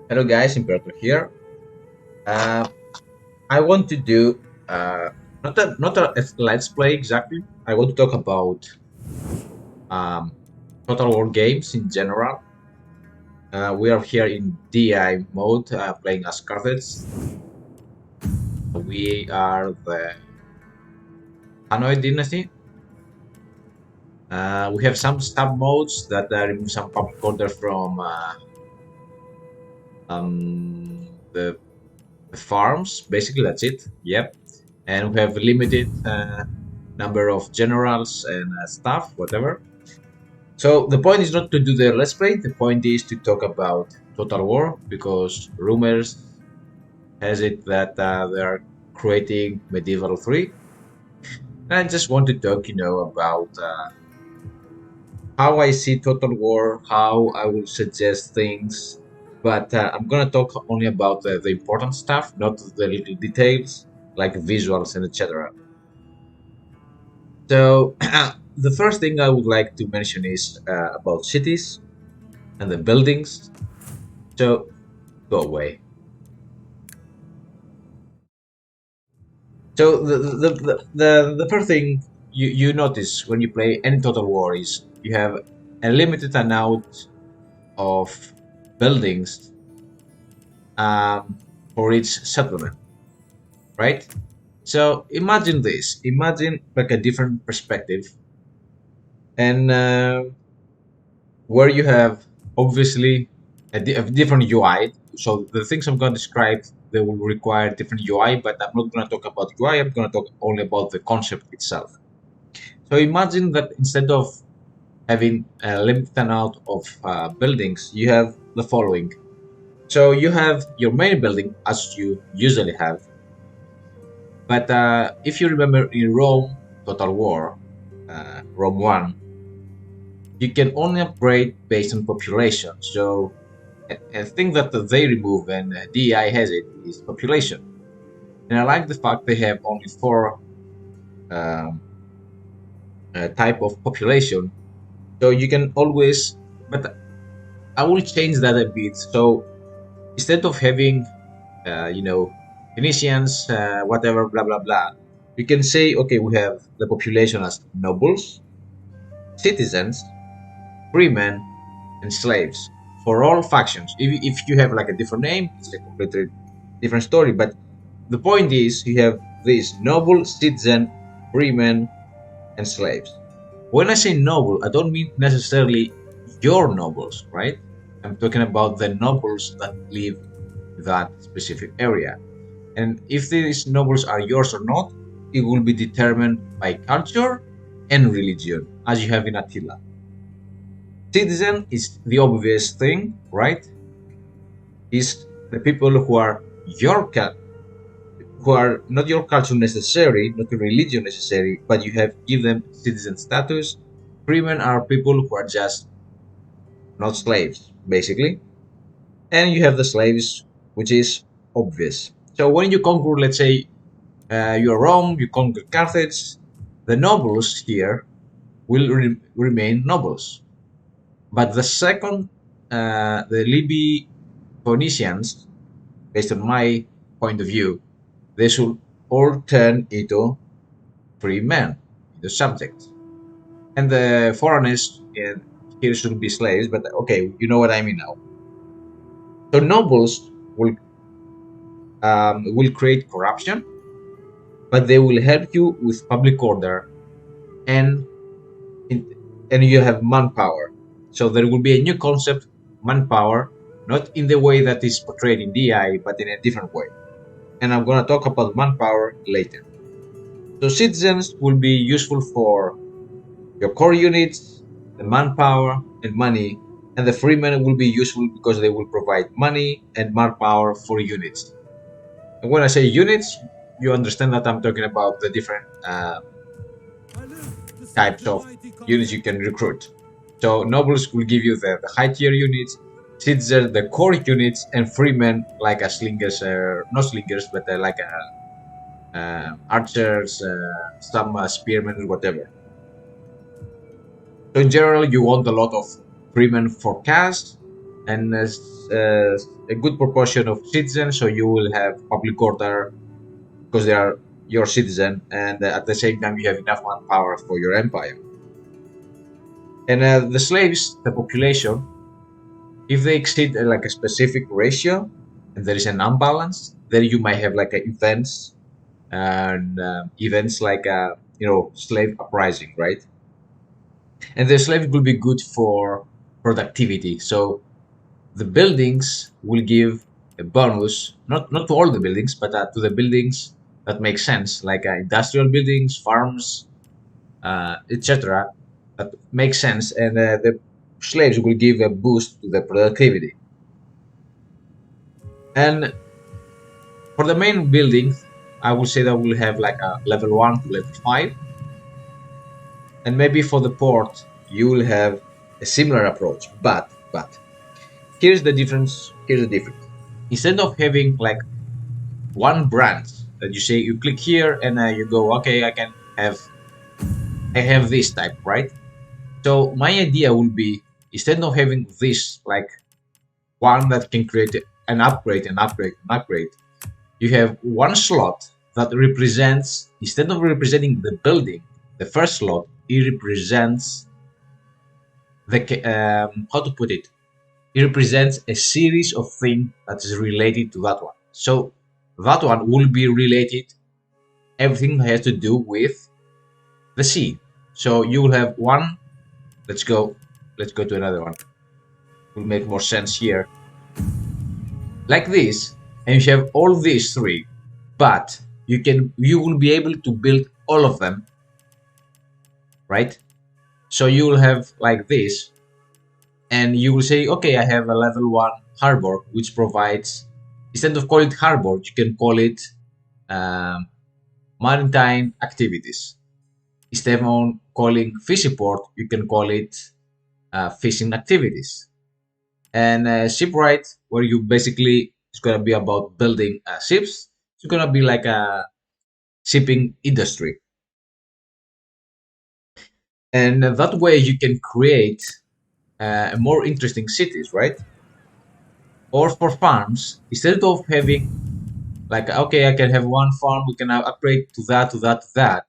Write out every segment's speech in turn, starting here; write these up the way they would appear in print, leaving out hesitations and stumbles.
Hello guys, Imperator here. Uh, I want to do not a let's play exactly. I want to talk about um, Total War games in general. We are here in DI mode, playing as Carthage. We are the Hanoi Dynasty. We have some stab modes that remove some public order from the farms. Basically, that's it. Yep. And we have limited number of generals and stuff, whatever. So the point is not to do the let's play. The point is to talk about Total War because rumors has it that they are creating Medieval 3. And I just want to talk, about how I see Total War, how I will suggest things. But I'm gonna talk only about the important stuff, not the little details like visuals and etc. So the first thing I would like to mention is about cities and the buildings. So go away. So the first thing you notice when you play any Total War is you have a limited amount of buildings for each settlement, right? So imagine this. Imagine like a different perspective, and where you have obviously a different UI. So the things I'm going to describe, they will require different UI, but I'm not going to talk about UI. I'm going to talk only about the concept itself. So imagine that instead of having a limited amount of buildings, you have the following. So you have your main building as you usually have, but if you remember in Rome Total War, Rome 1, you can only upgrade based on population. So a thing that they remove and DEI has it is population. And I like the fact they have only four um, type of population. So you can always, but I will change that a bit. So instead of having, Phoenicians, whatever, blah, blah, blah, you can say, okay, we have the population as nobles, citizens, freemen, and slaves for all factions. If you have like a different name, it's a completely different story. But the point is, you have these noble, citizen, freemen, and slaves. When I say noble, I don't mean necessarily your nobles, right? I'm talking about the nobles that live in that specific area. And if these nobles are yours or not, it will be determined by culture and religion, as you have in Attila. Citizen is the obvious thing, right? Is the people who are your who are not your culture necessary, not your religion necessary, but you have give them citizen status. Freemen are people who are just not slaves, basically. And you have the slaves, which is obvious. So when you conquer, let's say, you're Rome, you conquer Carthage, the nobles here will remain nobles. But the second, the Libby Phoenicians, based on my point of view, they should all turn into free men, into subjects. And the foreigners here should be slaves, but okay, you know what I mean now. So nobles will create corruption, but they will help you with public order and and you have manpower. So there will be a new concept, manpower, not in the way that is portrayed in DI, but in a different way. And I'm going to talk about manpower later. So citizens will be useful for your core units, the manpower and money, and the freemen will be useful because they will provide money and manpower for units. And when I say units, you understand that I'm talking about the different types of units you can recruit. So nobles will give you the high tier units, citizens the core units, and freemen like a slingers, not slingers, but like archers, some spearmen, whatever. So in general, you want a lot of freemen for cast and a good proportion of citizens, so you will have public order because they are your citizen, and at the same time you have enough manpower for your empire. And the slaves, the population, if they exceed like a specific ratio and there is an unbalance, then you might have like events and events like slave uprising, right? And the slaves will be good for productivity. So the buildings will give a bonus, not to all the buildings, but to the buildings that make sense, like industrial buildings, farms, etc. That make sense, and the slaves will give a boost to the productivity. And for the main buildings, I will say that we'll have like a level 1 to level 5, and maybe for the port you will have a similar approach. But here's the difference. Here's the difference. Instead of having like one branch that you say you click here and you go, okay, I have this type, right? So my idea will be, instead of having this like one that can create an upgrade, you have one slot that represents, instead of representing the building, the first slot, it represents the how to put it. It represents a series of things that is related to that one. So that one will be related everything that has to do with the sea. So you will have one. Let's go. Let's go to another one. Will make more sense here. Like this, and you have all these three, but you will be able to build all of them, right? So you will have like this, and you will say, okay, I have a level 1 harbor, which provides, instead of call it harbor, you can call it um, maritime activities. Instead of calling fishing port, you can call it fishing activities. And shipwright, where you basically, it's going to be about building ships. It's going to be like a shipping industry. And that way you can create more interesting cities, right? Or for farms, instead of having like, okay, I can have one farm, we can upgrade to that, to that, to that.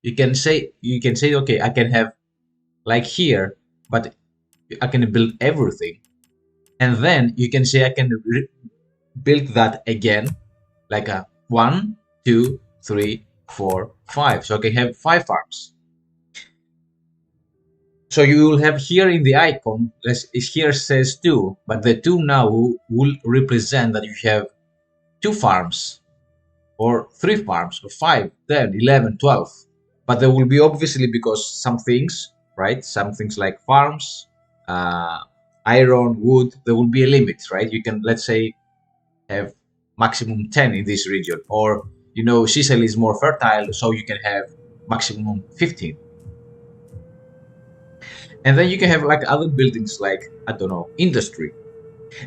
You can say, okay, I can have like here, but I can build everything, and then you can say I can build that again, like a 1, 2, 3, 4, 5. So I can have 5 farms. So you will have here in the icon, here says 2, but the 2 now will represent that you have 2 farms, or 3 farms, or 5, 10, 11, 12. But there will be, obviously, because some things, right? Some things like farms, uh, iron, wood, there will be a limit, right? You can, let's say, have maximum 10 in this region, or Sicily is more fertile, so you can have maximum 15. And then you can have like other buildings, like, I don't know, industry.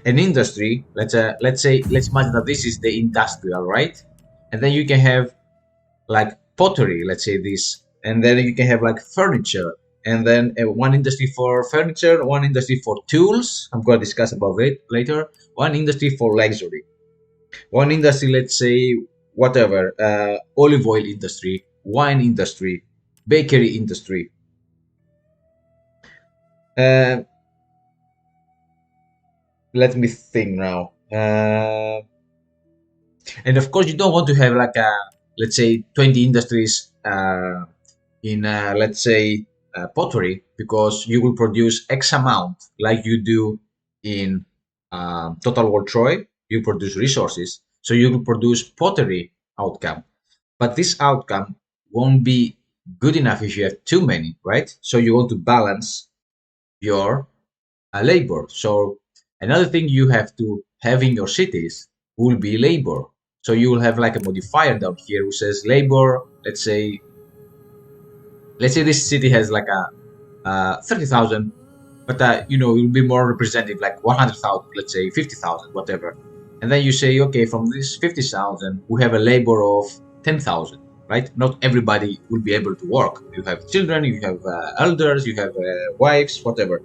An industry, let's imagine that this is the industrial, right? And then you can have like pottery, let's say this, and then you can have like furniture, and then one industry for furniture, one industry for tools. I'm going to discuss about it later. One industry for luxury, one industry, let's say, whatever, olive oil industry, wine industry, bakery industry. Uh, Let me think now. And of course, you don't want to have like let's say 20 industries in let's say pottery, because you will produce X amount, like you do in Total War Troy. You produce resources, so you will produce pottery outcome, but this outcome won't be good enough if you have too many, right? So you want to balance your labor. So another thing you have to have in your cities will be labor. So you will have like a modifier down here who says labor. Let's say this city has like a 30,000, but it will be more representative, like 100,000, let's say 50,000, whatever. And then you say, okay, from this 50,000, we have a labor of 10,000, right? Not everybody will be able to work. You have children, you have elders, you have wives, whatever.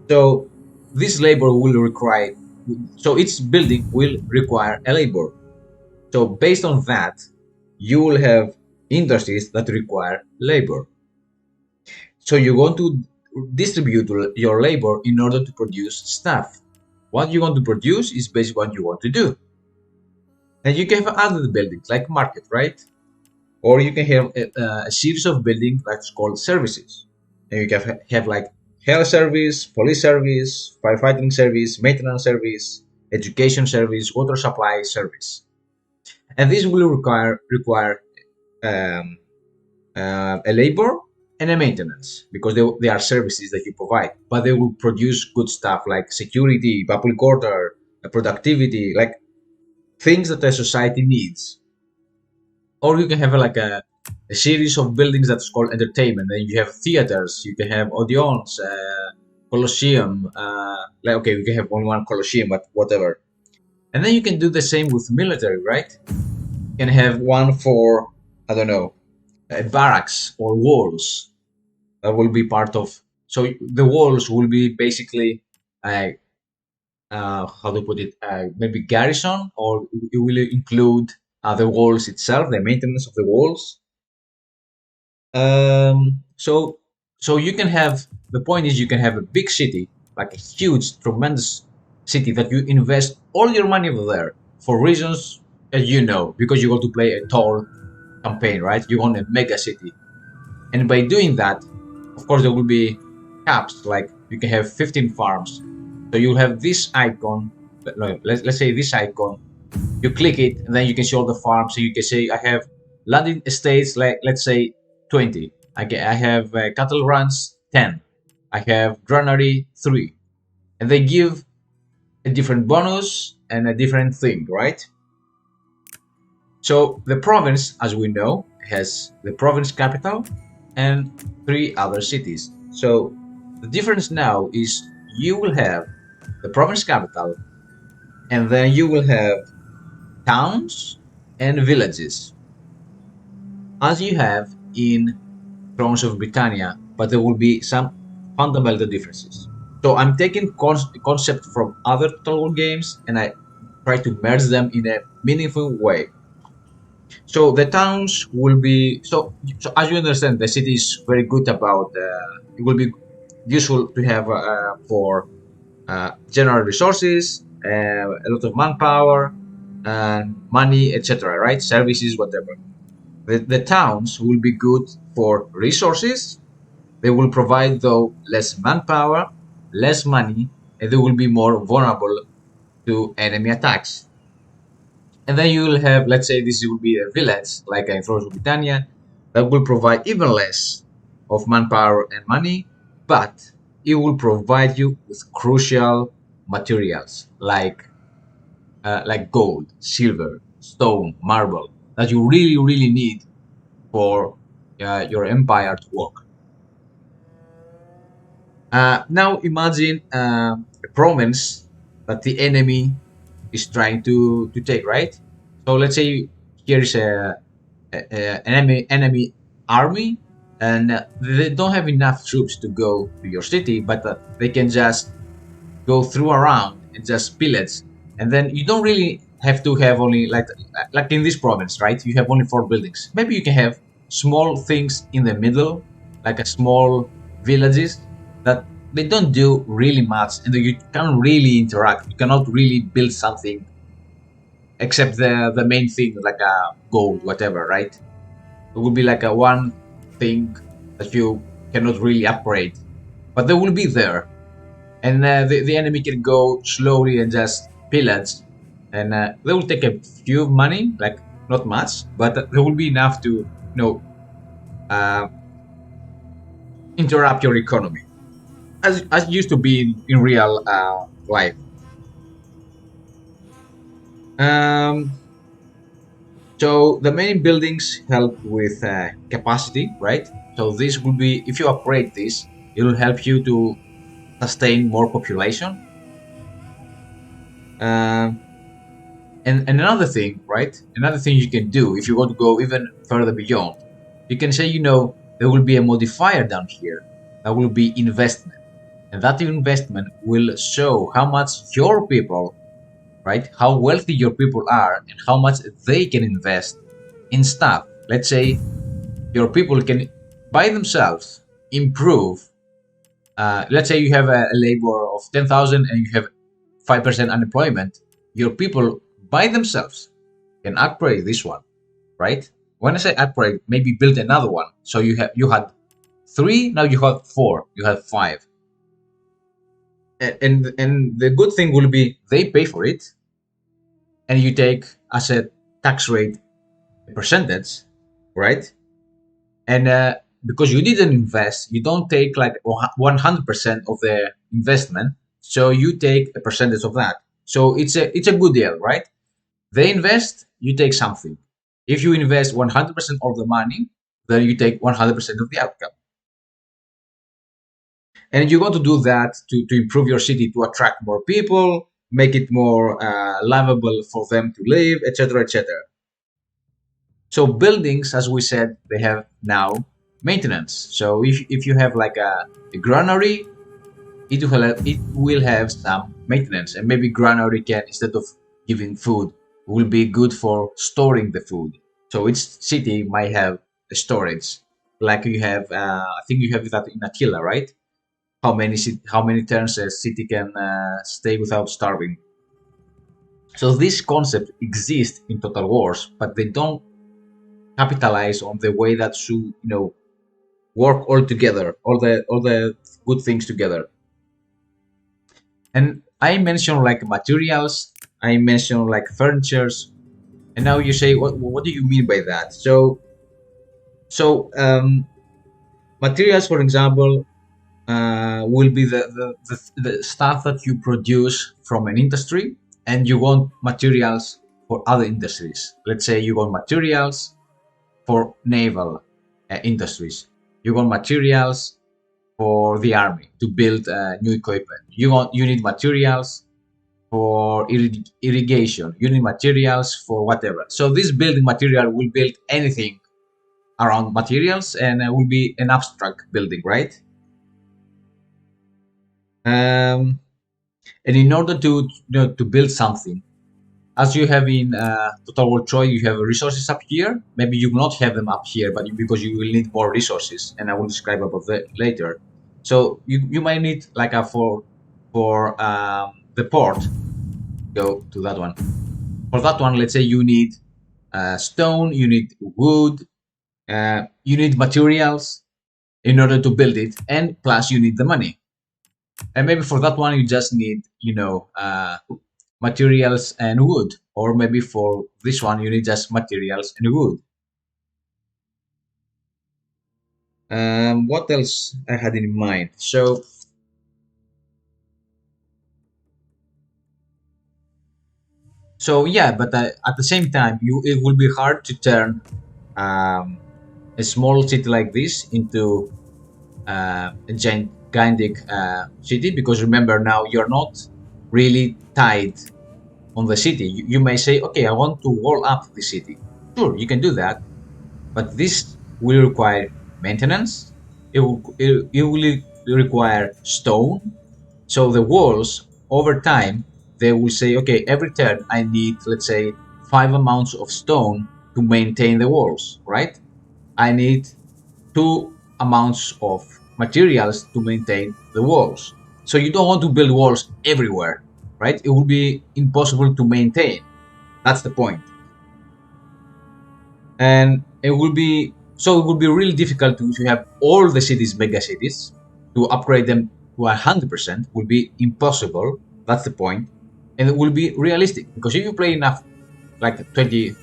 So this labor will require, so each building will require a labor. So based on that, you will have industries that require labor. So you're going to distribute your labor in order to produce stuff. What you want to produce is basically what you want to do. And you can have other buildings like market, right? Or you can have a series of buildings that's called services. And you can have like health service, police service, firefighting service, maintenance service, education service, water supply service. And this will require um, a labor and a maintenance because they are services that you provide, but they will produce good stuff like security, public order, productivity, like things that a society needs. Or you can have like a series of buildings that's called entertainment. Then you have theaters, you can have audience, Colosseum. Like okay, we can have only one Colosseum, but whatever. And then you can do the same with military, right? You can have one for I don't know, barracks or walls that will be part of. So the walls will be basically uh, how to put it, maybe garrison, or it will include the walls itself, the maintenance of the walls. So you can have, the point is you can have a big city, like a huge, tremendous city that you invest all your money over there for reasons as you know, because you want to play a tall campaign, right? You want a mega city. And by doing that, of course, there will be caps, like you can have 15 farms. So you'll have this icon, no, let's say this icon, you click it, and then you can see all the farms. So you can say, I have landing estates, like let's say 20. I have cattle runs, 10. I have granary, 3. And they give a different bonus and a different thing, right? So the province, as we know, has the province capital and 3 other cities. So the difference now is you will have the province capital, and then you will have towns and villages, as you have in Thrones of Britannia, but there will be some fundamental differences. So I'm taking concepts from other total games and I try to merge them in a meaningful way. So the towns will be so as you understand, the city is very good about. It will be useful to have for general resources, a lot of manpower, and money, etc. Right, services, whatever. The towns will be good for resources. They will provide though less manpower, less money, and they will be more vulnerable to enemy attacks. And then you will have, let's say this will be a village, like in Thrones of Britannia, that will provide even less of manpower and money, but it will provide you with crucial materials like gold, silver, stone, marble that you really, really need for your empire to work. Now imagine a province that the enemy is trying to take, right? So let's say here is an enemy army, and they don't have enough troops to go to your city, but they can just go through around and just pillage. And then you don't really have to have only like in this province, right? You have only 4 buildings. Maybe you can have small things in the middle, like a small villages that they don't do really much, and you can't really interact. You cannot really build something except the main thing, like a gold, whatever, right? It will be like a one thing that you cannot really upgrade, but they will be there, and the enemy can go slowly and just pillage, and they will take a few money, like not much, but there will be enough to uh, interrupt your economy, as used to be in real life. Um, so the main buildings help with capacity, right? So this will be, if you upgrade this, it will help you to sustain more population. Um, and another thing, right? Another thing you can do if you want to go even further beyond, you can say, there will be a modifier down here that will be investment. and that investment will show how much your people, right, how wealthy your people are and how much they can invest in stuff. Let's say your people can by themselves improve. Let's say you have a labor of 10,000 and you have 5% unemployment. Your people by themselves can upgrade this one, right? When I say upgrade, maybe build another one. So you had three, now you have four, you have five. And the good thing will be they pay for it, and you take as a tax rate a percentage, right? And because you didn't invest, you don't take like 100% of the investment, so you take a percentage of that. So it's a good deal, right? They invest, you take something. If you invest 100% of the money, then you take 100% of the outcome. And you want to do that to improve your city, to attract more people, make it more livable for them to live, etc., etc. So buildings, as we said, they have now maintenance. So if you have like a granary, it will have some maintenance, and maybe granary can, instead of giving food, will be good for storing the food. So each city might have a storage, like you have. I think you have that in Aquila, right? How many turns a city can stay without starving. So this concept exists in Total Wars, but they don't capitalize on the way that should work all together, all the good things together. And I mentioned like materials, I mentioned like furnitures, and now you say what do you mean by that? So materials, for example, will be the stuff that you produce from an industry, and you want materials for other industries. Let's say you want materials for naval industries. You want materials for the army to build new equipment. You need materials for irrigation. You need materials for whatever. So this building material will build anything around materials, and it will be an abstract building, right? Um, and in order to build something, as you have in Total War Troy, you have resources up here. Maybe you will not have them up here, but because you will need more resources, and I will describe about that later. So you might need like a for the port. Go to that one. For that one, let's say you need stone, you need wood, you need materials in order to build it, and plus you need the money. And maybe for that one, you just need materials and wood, or maybe for this one you need just materials and wood. What else I had in mind? So yeah, but at the same time, it will be hard to turn um, a small city like this into a gigantic city, because remember, now you're not really tied on the city. You may say, okay, I want to wall up the city. Sure, you can do that, but this will require maintenance. It will require stone. So the walls over time, they will say, okay, every turn I need, let's say, five amounts of stone to maintain the walls, right? I need two amounts of materials to maintain the walls. So you don't want to build walls everywhere, right? It will be impossible to maintain. That's the point. And it will be really difficult to have all the cities mega cities. To upgrade them to 100% will be impossible. That's the point. And it will be realistic, because if you play enough, like 20,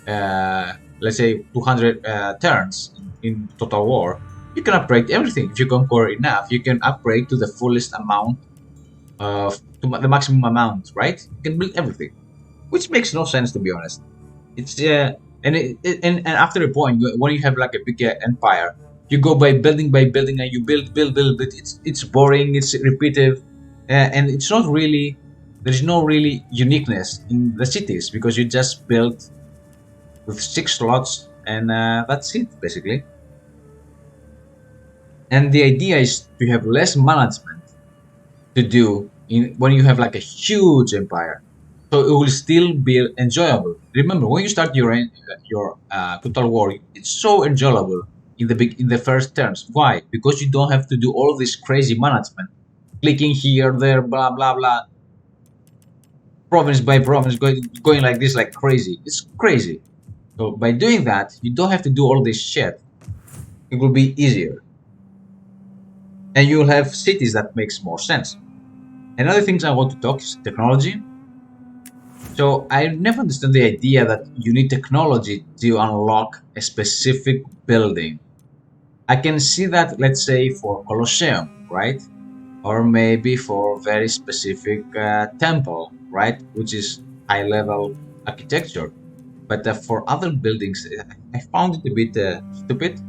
let's say 200 turns in Total War, you can upgrade everything. If you conquer enough, you can upgrade to the fullest amount of the maximum amount, right? You can build everything, which makes no sense, to be honest. It's and after a point, when you have like a big empire, you go by building, and you build. But it's boring. It's repetitive, and it's not really. There is no really uniqueness in the cities, because you just build with six slots, and that's it basically. And the idea is to have less management, to do in when you have like a huge empire. So it will still be enjoyable. Remember, when you start your total war, it's so enjoyable in the first terms. Why? Because you don't have to do all this crazy management, clicking here, there, blah blah blah, province by province, going like this like crazy. It's crazy. So by doing that, you don't have to do all this shit. It will be easier, and you'll have cities that makes more sense. Another things I want to talk is technology. So I never understand the idea that you need technology to unlock a specific building. I can see that, let's say, for Colosseum, right? Or maybe for very specific temple, right? Which is high level architecture. But for other buildings, I found it a bit stupid,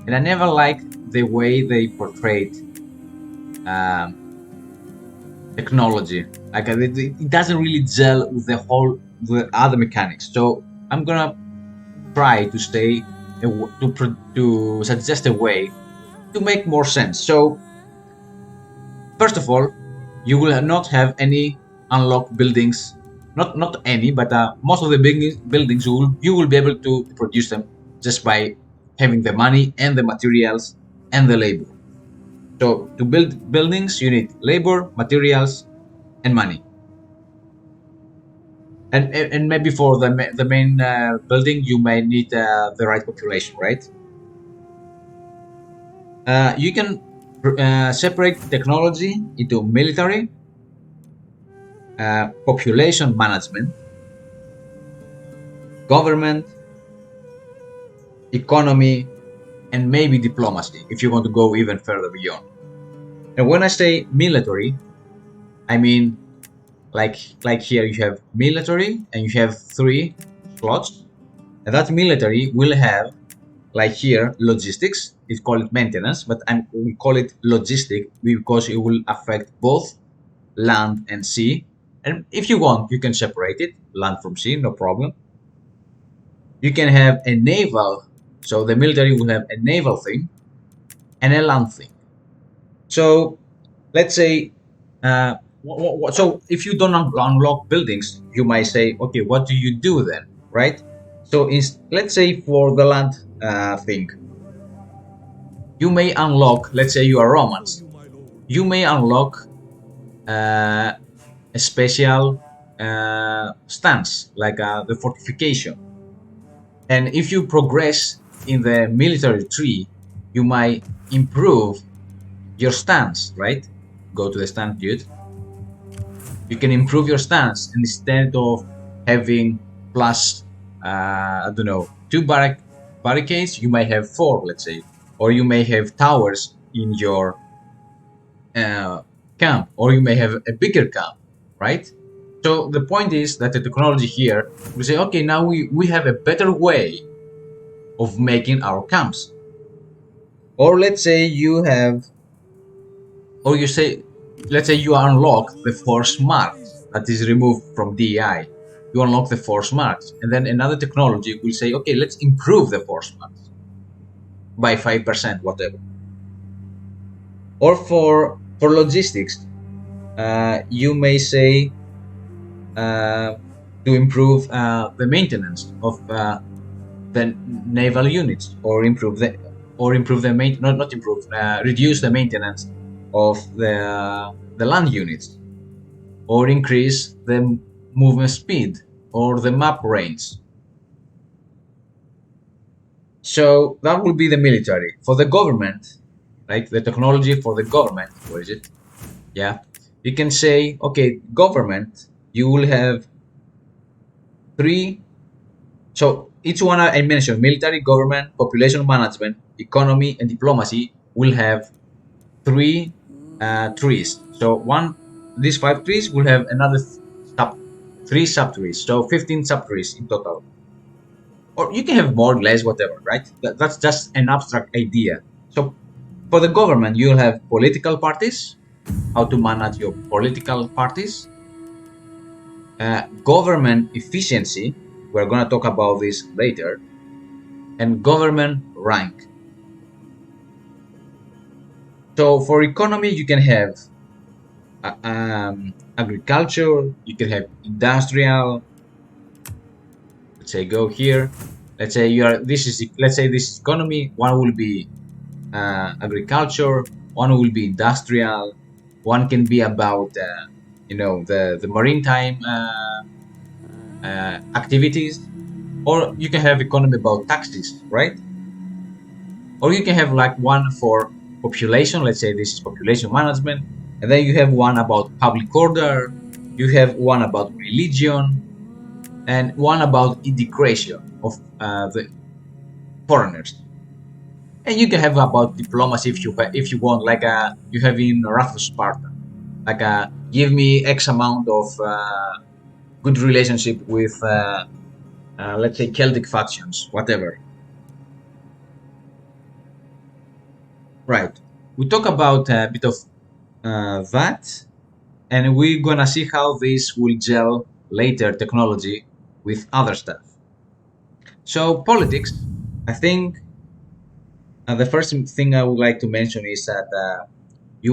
and I never liked the way they portrayed um, technology. Like it doesn't really gel with the other mechanics. So I'm gonna try to to suggest a way to make more sense. So first of all, you will not have any unlocked buildings. Not any, but most of the buildings you will be able to produce them just by having the money and the materials and the labor. So to build buildings, you need labor, materials, and money. And maybe for the main building, you may need the right population, right? You can separate technology into military, population management, government, economy, and maybe diplomacy if you want to go even further beyond. And when I say military, I mean like here you have military and you have three slots, and that military will have like here logistics. It's called maintenance, but we call it logistic because it will affect both land and sea. And if you want, you can separate it, land from sea, no problem. You can have a naval, so the military will have a naval thing and a land thing. So let's say, so if you don't unlock buildings, you might say, okay, what do you do then, right? So let's say for the land thing, you may unlock, let's say you are Romans, you may unlock uh, a special stance, like the fortification. And if you progress in the military tree, you might improve your stance, right? Go to the stance, dude. You can improve your stance, and instead of having plus, I don't know, two barricades, you might have four, let's say, or you may have towers in your uh, camp, or you may have a bigger camp, right? So the point is that the technology here will say, okay, now we have a better way of making our camps. Or let's say you have, or you say, let's say you unlock the force marks that is removed from DEI. You unlock the force marks, and then another technology will say, okay, let's improve the force marks by 5%, whatever. Or for logistics, you may say to improve the maintenance of the naval units, or improve the not improve, reduce the maintenance of the land units, or increase the movement speed or the map range. So that will be the military. For the government, like the technology for the government, where is it? Yeah, you can say, okay, government, you will have three. So each one I mentioned, military, government, population management, economy, and diplomacy, will have three trees. So these five trees will have another three subtrees. So 15 subtrees in total. Or you can have more, less, whatever, right? That's just an abstract idea. So for the government, you'll have political parties, how to manage your political parties, government efficiency. We're going to talk about this later, and government rank. So for economy, you can have agriculture. You can have industrial. Let's say go here. Let's say you are. This is let's say this is economy. One will be agriculture. One will be industrial. One can be about the maritime activities, or you can have economy about taxes, right? Or you can have like one for population. Let's say this is population management, and then you have one about public order. You have one about religion, and one about integration of the foreigners. And you can have about diplomacy if you want, like you have in Wrath of Sparta, like give me X amount of good relationship with let's say Celtic factions, whatever. Right. We talk about a bit of that, and we're gonna see how this will gel later technology with other stuff. So politics, I think the first thing I would like to mention is that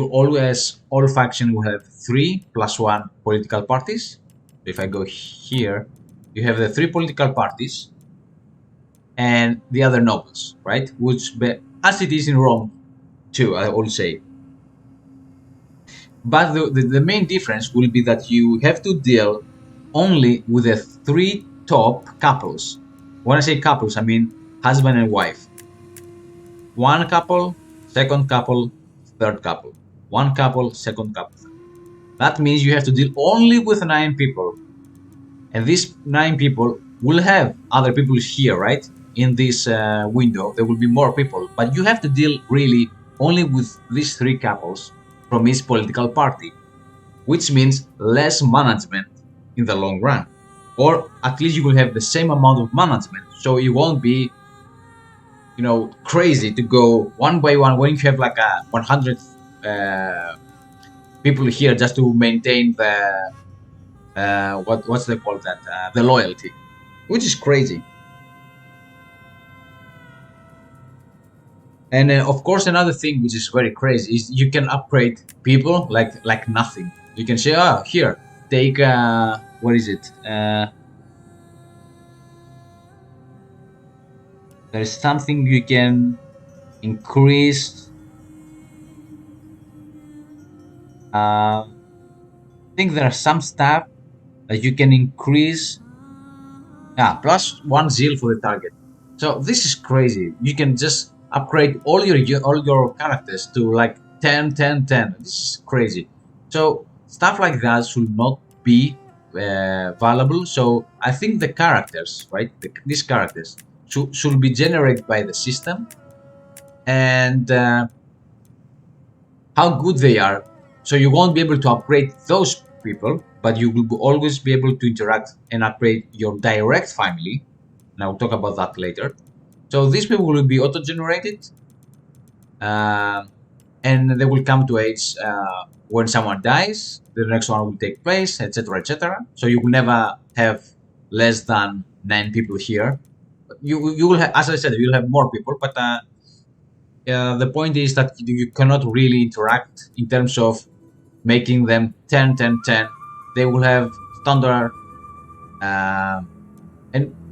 all factions will have 3 plus 1 political parties. If I go here, you have the 3 political parties and the other nobles, right? As it is in Rome too, I will say. But the main difference will be that you have to deal only with the 3 top couples. When I say couples, I mean husband and wife. One couple, second couple, third couple. One couple, second couple. That means you have to deal only with 9 people. And these 9 people will have other people here, right? In this window, there will be more people. But you have to deal really only with these 3 couples from each political party, which means less management in the long run. Or at least you will have the same amount of management. So you won't be crazy to go one by one when you have like a 100 people here just to maintain the what's they call that the loyalty, which is crazy. And of course another thing which is very crazy is you can upgrade people like nothing. You can say, oh, here, take what is it, there's something you can increase. I think there are some stuff that you can increase. Yeah, +1 zeal for the target. So this is crazy. You can just upgrade all your characters to like 10, 10, 10. This is crazy. So stuff like that should not be valuable. So I think the characters, right? These characters should be generated by the system, and how good they are. So you won't be able to upgrade those people, but you will always be able to interact and upgrade your direct family. And I'll talk about that later. So these people will be auto-generated, uh, and they will come to age when someone dies. The next one will take place, etc., etc. So you will never have less than 9 people here. You will have, as I said, you'll have more people, but the point is that you cannot really interact in terms of making them 10, 10, 10. They will have standard and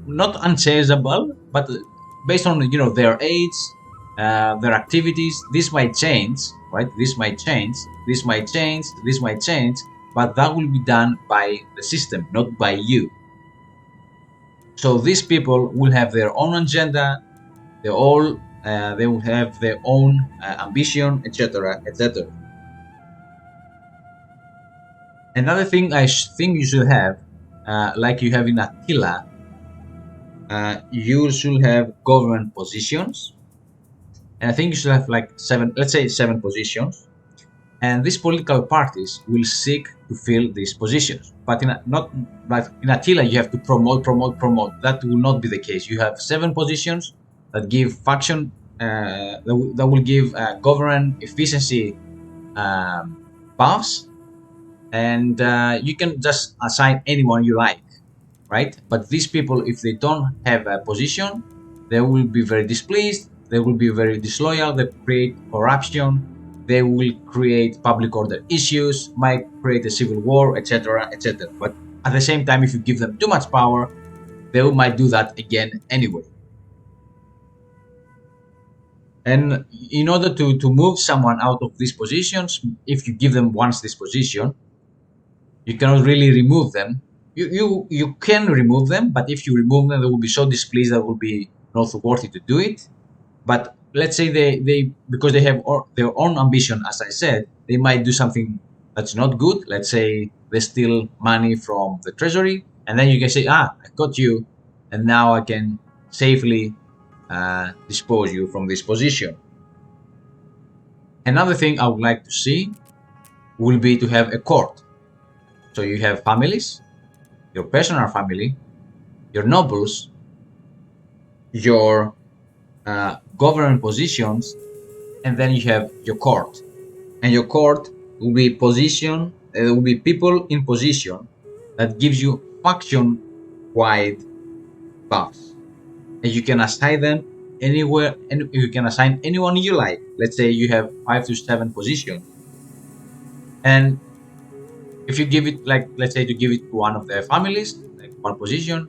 not unchangeable, but based on their age, their activities. This might change, right? This might change. This might change. This might change, but that will be done by the system, not by you. So these people will have their own agenda. They will have their own ambition, etc., etc. Another thing I think you should have, like you have in Attila, you should have government positions, and I think you should have like 7, let's say 7 positions, and these political parties will seek to fill these positions. But not like in Attila, you have to promote, promote, promote. That will not be the case. You have 7 positions that give faction, that will give government efficiency buffs, and you can just assign anyone you like, right? But these people, if they don't have a position, they will be very displeased. They will be very disloyal. They create corruption, they will create public order issues, might create a civil war, etc., etc. But at the same time, if you give them too much power, they might do that again anyway. And in order to move someone out of these positions, if you give them once this position, you cannot really remove them. You can remove them, but if you remove them, they will be so displeased that it will be not worthy to do it. But let's say they because they have their own ambition, as I said, they might do something that's not good. Let's say they steal money from the treasury, and then you can say, I got you, and now I can safely dispose you from this position. Another thing I would like to see will be to have a court. So you have families, your personal family, your nobles, your government positions, and then you have your court. And your court will be will be people in position that gives you faction-wide buffs, and you can assign them anywhere, and you can assign anyone you like. Let's say you have 5 to 7 positions, and if you give it, like, let's say to give it to one of their families, like one position,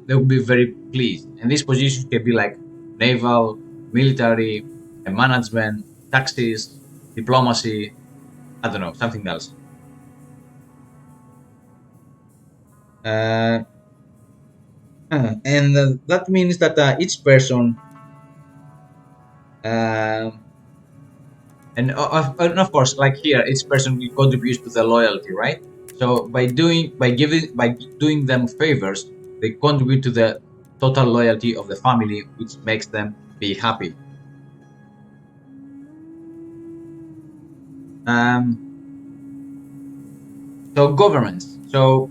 they will be very pleased. And these positions can be like naval, military, management, taxes, diplomacy, I don't know, something else. Uh, and that means that each person, uh, and of course, like here, each person contributes to the loyalty, right? So by doing them favors, they contribute to the total loyalty of the family, which makes them be happy. So governments. So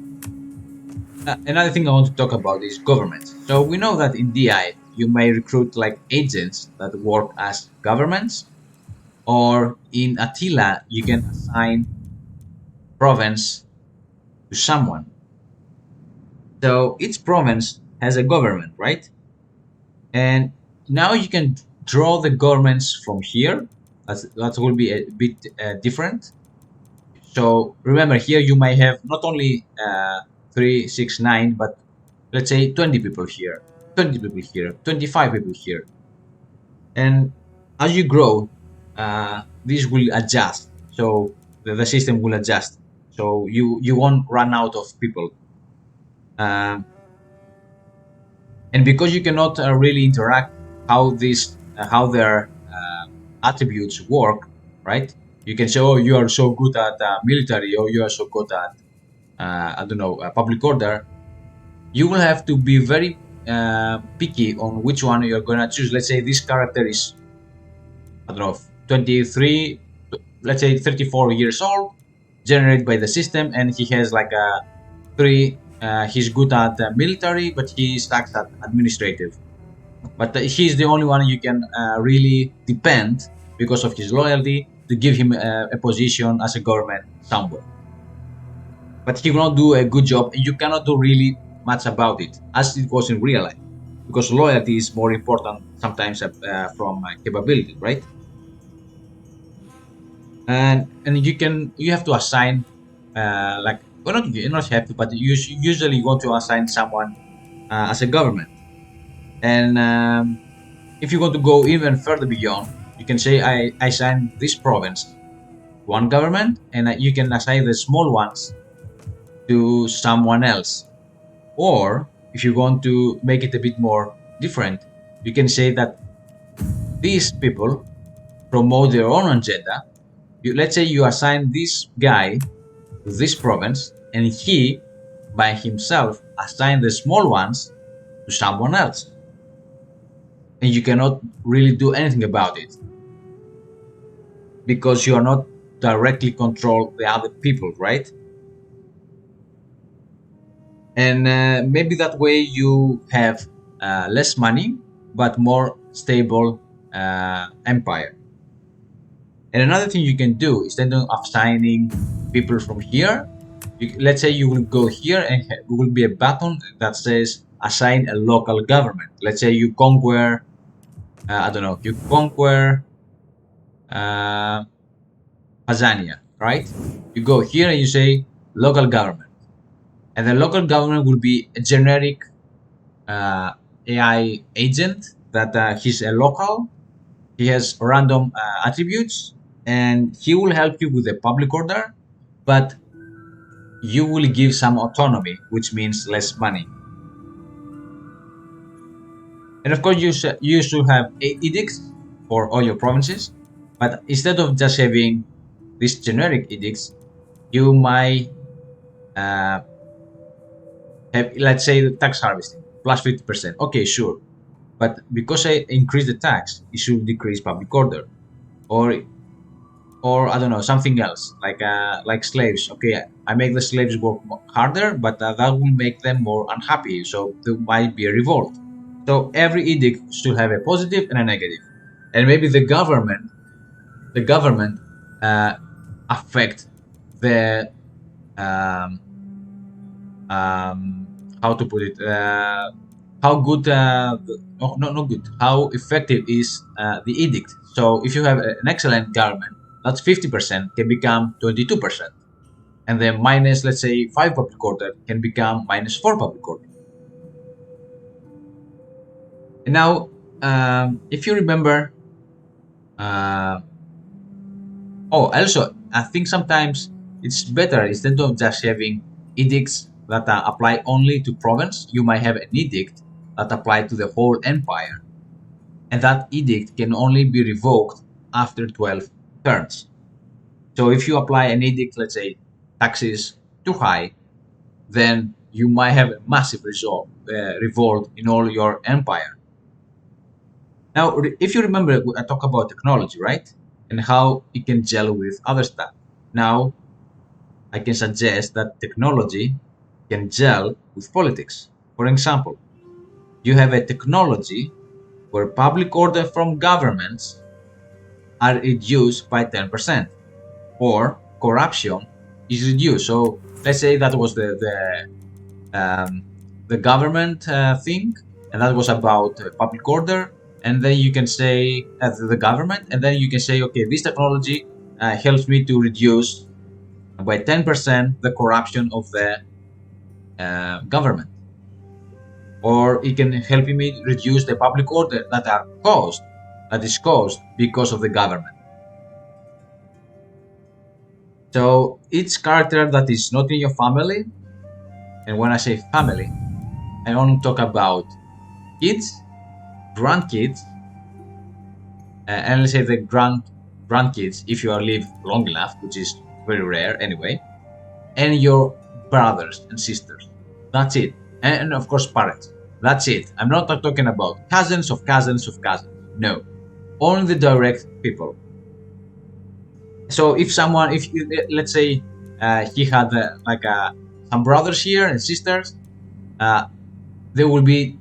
another thing I want to talk about is governments. So we know that in DI you may recruit like agents that work as governments, or in Attila you can assign province to someone. So each province has a government, right? And now you can draw the governments from here. That will be a bit different. So remember, here you might have not only 3, 6, 9, but let's say 20 people here, 20 people here, 25 people here. And as you grow, this will adjust. So the system will adjust. So you won't run out of people. And because you cannot really interact how their attributes work, right? You can say, oh, you are so good at military, or you are so good at I don't know, public order. You will have to be very picky on which one you're gonna choose. Let's say this character is, I don't know, 23, let's say 34 years old, generated by the system, and he has like a 3. He's good at military, but he sucks at administrative. But he's the only one you can really depend, because of his loyalty, to give him a position as a government somewhere. But he will not do a good job, and you cannot do really much about it, as it was in real life, because loyalty is more important sometimes from capability, right? And you have to assign like, well, not you not have to, but you usually want to assign someone as a government. And if you want to go even further beyond, you can say I assign this province one government, and you can assign the small ones to someone else. Or if you want to make it a bit more different, you can say that these people promote their own agenda. Let's say you assign this guy to this province, and he by himself assign the small ones to someone else, and you cannot really do anything about it, because you are not directly control the other people, right? And maybe that way you have less money but more stable empire. And another thing you can do, instead of assigning people from here, let's say you will go here, and there will be a button that says assign a local government. Let's say you conquer, I don't know, you conquer uh, Tanzania, right? You go here and you say local government, and the local government will be a generic AI agent that he's a local. He has random attributes, and he will help you with the public order, but you will give some autonomy, which means less money. And of course, you should have edicts for all your provinces, but instead of just having these generic edicts, you might uh, have, let's say, the tax harvesting plus 50%. Okay, sure, but because I increase the tax, it should decrease public order, or I don't know, something else like slaves. Okay, I make the slaves work harder, but that will make them more unhappy. So there might be a revolt. So every edict should have a positive and a negative, and maybe the government uh, affect the um, how to put it, how good no, not good, how effective is the edict. So if you have an excellent government, that's 50% can become 22%, and then minus, let's say, 5 public order can become minus 4 public order. And now, if you remember, uh, also, I think sometimes it's better, instead of just having edicts that apply only to province, you might have an edict that apply to the whole empire, and that edict can only be revoked after 12 turns. So if you apply an edict, let's say taxes too high, then you might have a massive revolt in all your empire. Now, if you remember, I talk about technology, right? And how it can gel with other stuff. Now, I can suggest that technology can gel with politics. For example, you have a technology where public order from governments are reduced by 10%, or corruption is reduced. So let's say that was the government thing, and that was about public order. And then you can say the government, and then you can say, okay, this technology helps me to reduce by 10% the corruption of the government, or it can help me reduce the public order that is caused because of the government. So each character that is not in your family, and when I say family, I only talk about kids, grandkids, and let's say the grandkids if you are live long enough, which is very rare anyway, and your brothers and sisters. That's it. And of course parents. That's it. I'm not talking about cousins of cousins of cousins. No. Only the direct people. So if someone, if let's say he had some brothers here and sisters, uh, they will be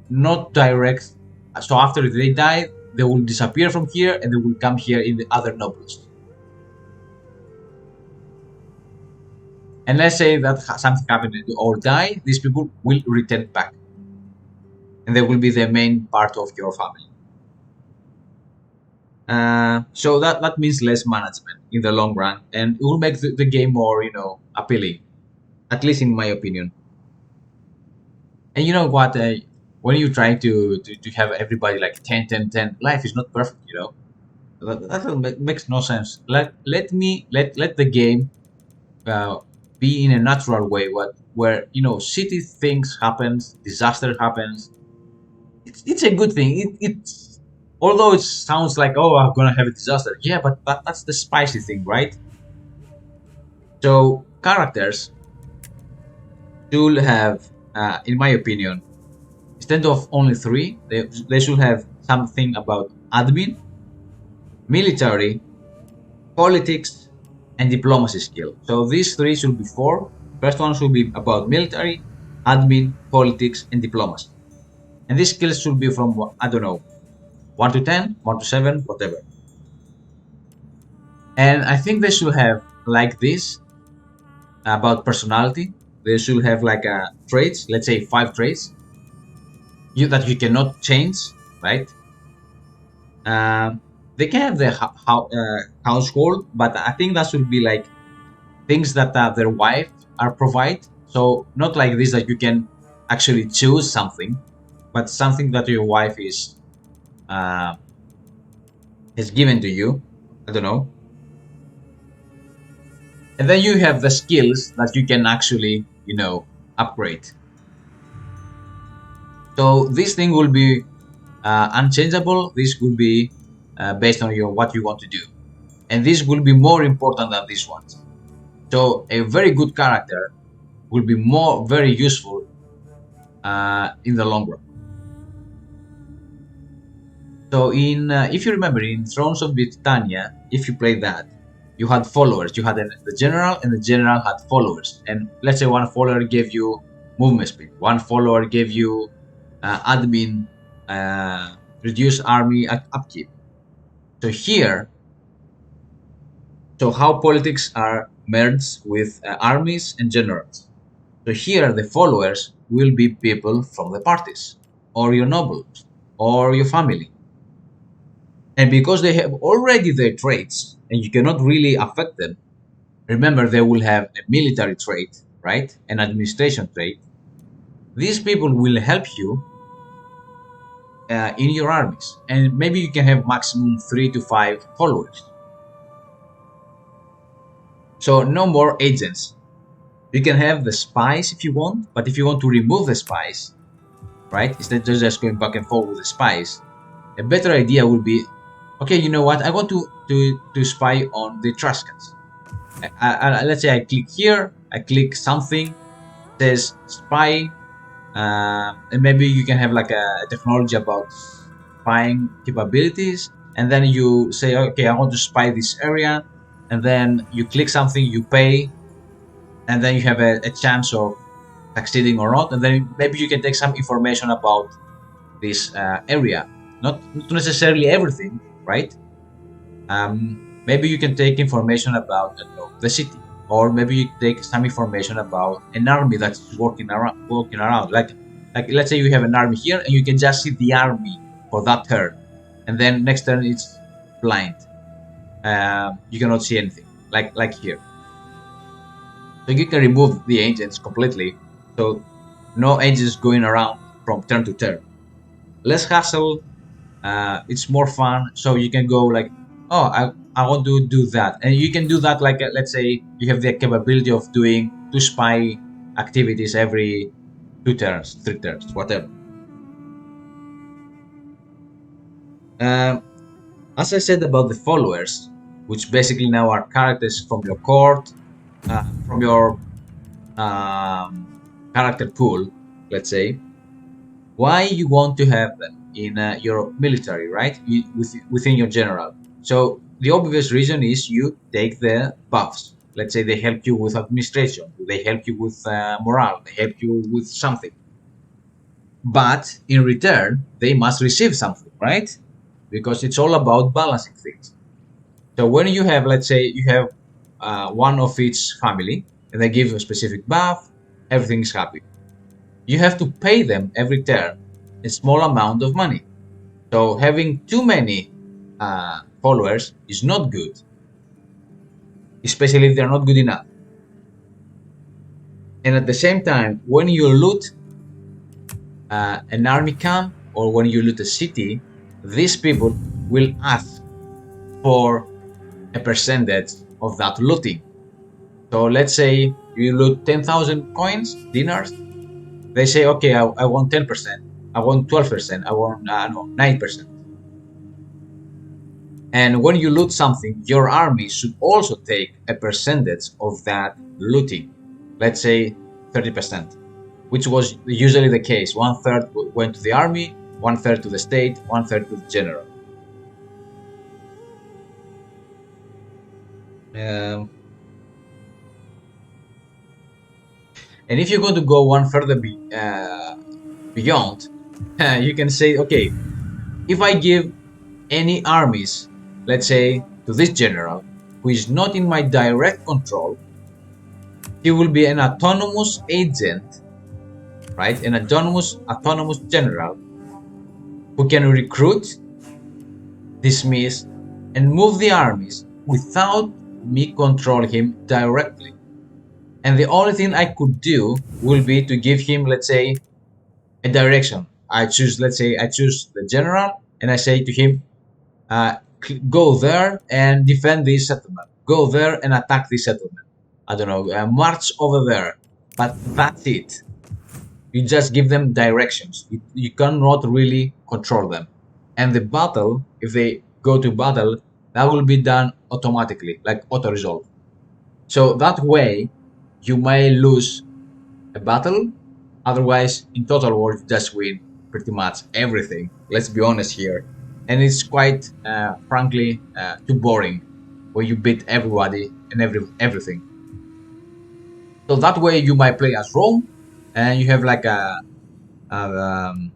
not direct. So after they die, they will disappear from here and they will come here in the other nobles. And let's say that something happened or die, these people will return back, and they will be the main part of your family. So that means less management in the long run, and it will make the game more, appealing, at least in my opinion. And you know what? When you try to have everybody like 10, 10, 10, life is not perfect. That makes no sense. Let the game uh, be in a natural way, where city things happens, disaster happens. It's a good thing. It's although it sounds like, oh, I'm gonna have a disaster. Yeah, but that's the spicy thing, right? So characters should have, in my opinion, instead of only three, they should have something about admin, military, politics, and diplomacy skill. So these three should be four. First one should be about military, admin, politics, and diplomacy. And these skills should be from, I don't know, 1 to 10, 1 to 7, whatever. And I think they should have like this about personality. They should have like traits, let's say 5 traits that you cannot change, right? Um, They can have the household, but I think that should be like things that their wife are provide. So not like this that you can actually choose something, but something that your wife uh, is given to you. I don't know. And then you have the skills that you can actually, upgrade. So this thing will be unchangeable. This will be based on your what you want to do, and this will be more important than this one. So a very good character will be more very useful in the long run. So if you remember in Thrones of Britannia, if you played that, you had followers. You had the general, and the general had followers. And let's say one follower gave you movement speed. One follower gave you admin, reduce army upkeep. So here, so how politics are merged with armies and generals. So here, the followers will be people from the parties, or your nobles, or your family. And because they have already their traits and you cannot really affect them, remember they will have a military trait, right? An administration trait. These people will help you in your armies. And maybe you can have maximum 3 to 5 followers. So no more agents. You can have the spies if you want, but if you want to remove the spies, right? Instead of just going back and forth with the spies, a better idea would be, okay, you know what? I want to spy on the Etruscans. Let's say I click here, I click something, says spy, and maybe you can have like a technology about spying capabilities, and then you say, okay, I want to spy this area, and then you click something, you pay, and then you have a chance of succeeding or not, and then maybe you can take some information about this area, not necessarily everything, right? Maybe you can take information about, I don't know, the city, or maybe you take some information about an army that's walking around. Like let's say you have an army here, and you can just see the army for that turn, and then next turn it's blind. You cannot see anything, like here. So you can remove the agents completely. So no agents going around from turn to turn. Less hassle, it's more fun, so you can go like, oh, I want to do that, and you can do that like let's say you have the capability of doing 2 spy activities every 2 turns, 3 turns, whatever. um, as I said about the followers, which basically now are characters from your court, from your character pool, let's say, why you want to have them in your military, right? Within your general. So the obvious reason is you take the buffs. Let's say they help you with administration, they help you with morale, they help you with something. But in return, they must receive something, right? Because it's all about balancing things. So when you have, let's say, you have one of each family, and they give you a specific buff, everything is happy. You have to pay them every turn a small amount of money. So having too many followers is not good, especially if they're not good enough. And at the same time, when you loot an army camp or when you loot a city, these people will ask for a percentage of that looting. So let's say you loot 10,000 coins, dinars. They say, okay, I want 10%, I want 12%, I want 9%. And when you loot something, your army should also take a percentage of that looting. Let's say 30%, which was usually the case. 1/3 went to the army, 1/3 to the state, 1/3 to the general. Um, and if you're going to go one further beyond, you can say, okay, if I give any armies, let's say, to this general, who is not in my direct control, he will be an autonomous agent, right? An autonomous general who can recruit, dismiss, and move the armies without me control him directly. And the only thing I could do will be to give him, let's say, a direction. Let's say, I choose the general, and I say to him, go there and defend this settlement. Go there and attack this settlement. I don't know, march over there. But that's it. You just give them directions. You cannot really control them. And the battle, if they go to battle, that will be done automatically, like auto resolve. So that way, you may lose a battle. Otherwise, in Total War, you just win pretty much everything. Let's be honest here. And it's quite, frankly, too boring where you beat everybody and everything. So that way, you might play as Rome, and you have like um,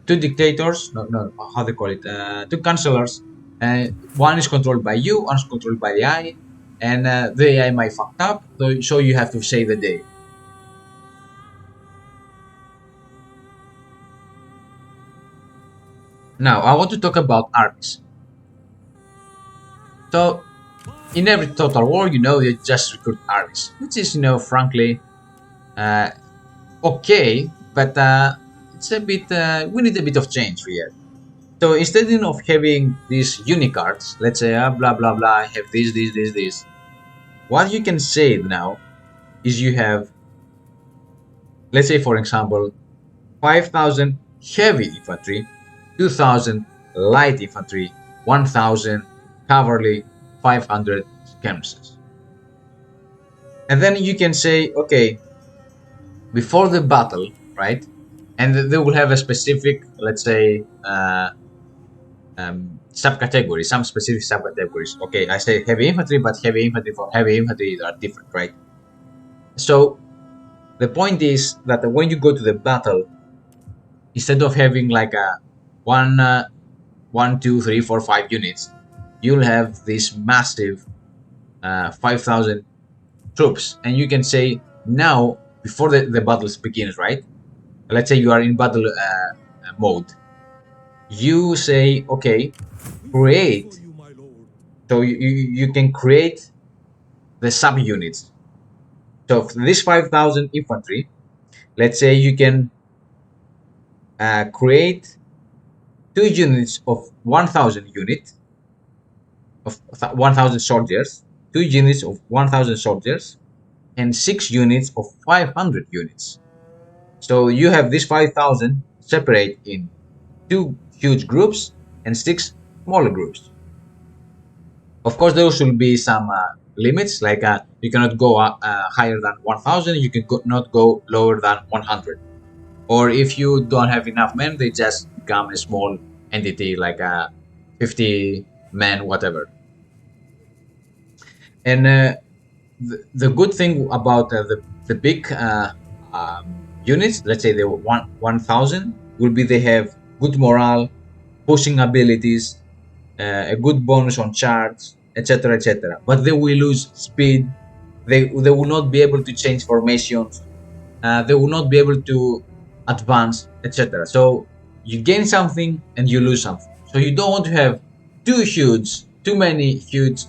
two dictators. No, how they call it? Two chancellors. And one is controlled by you, one is controlled by the AI, and the AI might fucked up, so you have to save the day. Now, I want to talk about armies. So, in every Total War, you just recruit armies, which is, frankly, uh, okay, but it's a bit, we need a bit of change here. So, instead of having these unicards, let's say, blah, blah, blah, I have this, what you can say now is you have, let's say, for example, 5,000 heavy infantry, 2,000 light infantry, 1,000 cavalry, 500 skirmishers. And then you can say, okay, before the battle, right? And they will have a specific, let's say, subcategory, some specific subcategories. Okay, I say heavy infantry, but heavy infantry for heavy infantry are different, right? So the point is that when you go to the battle, instead of having like a one, 1, 2, 3, 4, 5 units, you'll have this massive 5,000 troops, and you can say now before the battle begins, right? Let's say you are in battle mode. You say, okay, create. So you can create the subunits. So for this 5,000 infantry, let's say you can create 2 units of 1,000 units of 1,000 soldiers, 2 units of 1,000 soldiers, and 6 units of 500 units. So you have this 5,000 separate in 2 huge groups and 6 smaller groups. Of course, there should be some limits, like you cannot go higher than 1,000, you cannot go lower than 100. Or if you don't have enough men, they just become a small entity, like 50 men, whatever. And the good thing about the big units, let's say the 1,000, will be they have good morale, pushing abilities, a good bonus on charge, etc., etc. But they will lose speed. They will not be able to change formations. They will not be able to advance, etc. So you gain something and you lose something. So you don't want to have too many huge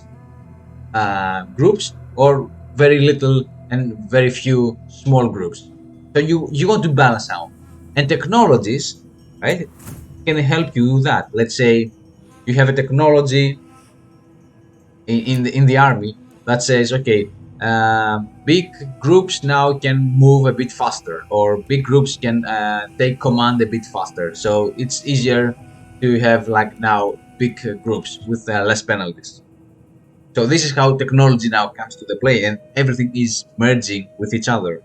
groups, or very little and very few small groups. So you want to balance out, and technologies, right, can help you do that. Let's say you have a technology in the army that says, okay, big groups now can move a bit faster, or big groups can take command a bit faster. So it's easier to have like now big groups with less penalties. So this is how technology now comes to the play, and everything is merging with each other.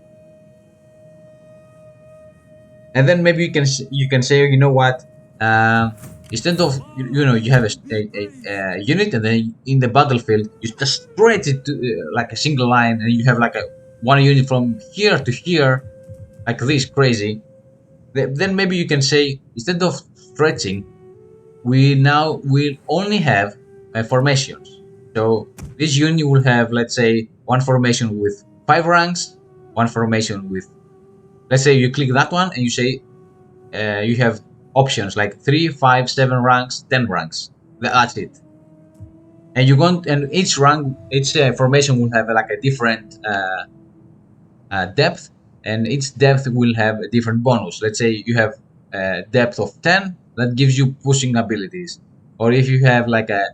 And then maybe you can say, you know what, instead of you have a unit, and then in the battlefield you just stretch it to, like a single line, and you have like a one unit from here to here, like this crazy. Then maybe you can say, instead of stretching, we now will only have formations. So this unit will have, let's say, one formation with 5 ranks, one formation with, let's say you click that one and you say you have options like 3, 5, 7 ranks, 10 ranks. That's it. and each rank, each formation will have like a different depth, and each depth will have a different bonus. Let's say you have a depth of 10, that gives you pushing abilities, or if you have like a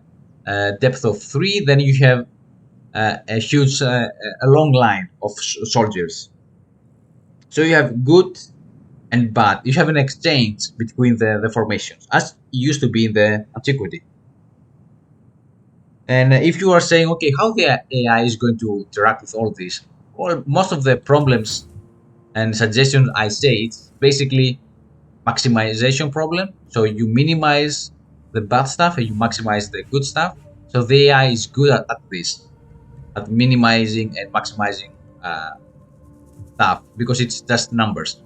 depth of 3, then you have a huge a long line of soldiers. So you have good and bad. You have an exchange between the formations, as it used to be in the antiquity. And if you are saying, okay, how the AI is going to interact with all this, well, most of the problems and suggestions I say, it's basically maximization problem. So you minimize the bad stuff and you maximize the good stuff. So the AI is good at this, at minimizing and maximizing uh, stuff, because it's just numbers.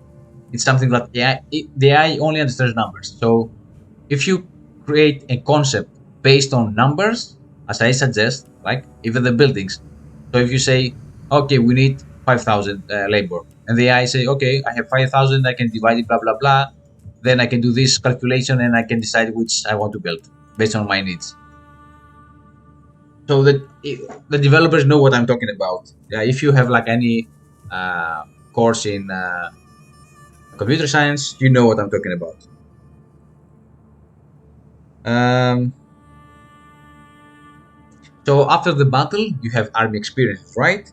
It's something that the AI only understands numbers. So if you create a concept based on numbers, as I suggest, like even the buildings. So if you say, okay, we need 5,000 labor, and the AI say, okay, I have 5,000, I can divide it, blah blah blah. Then I can do this calculation and I can decide which I want to build based on my needs. So that the developers know what I'm talking about. If you have like any course in computer science, you know what I'm talking about. Um, so after the battle, you have army experience, right?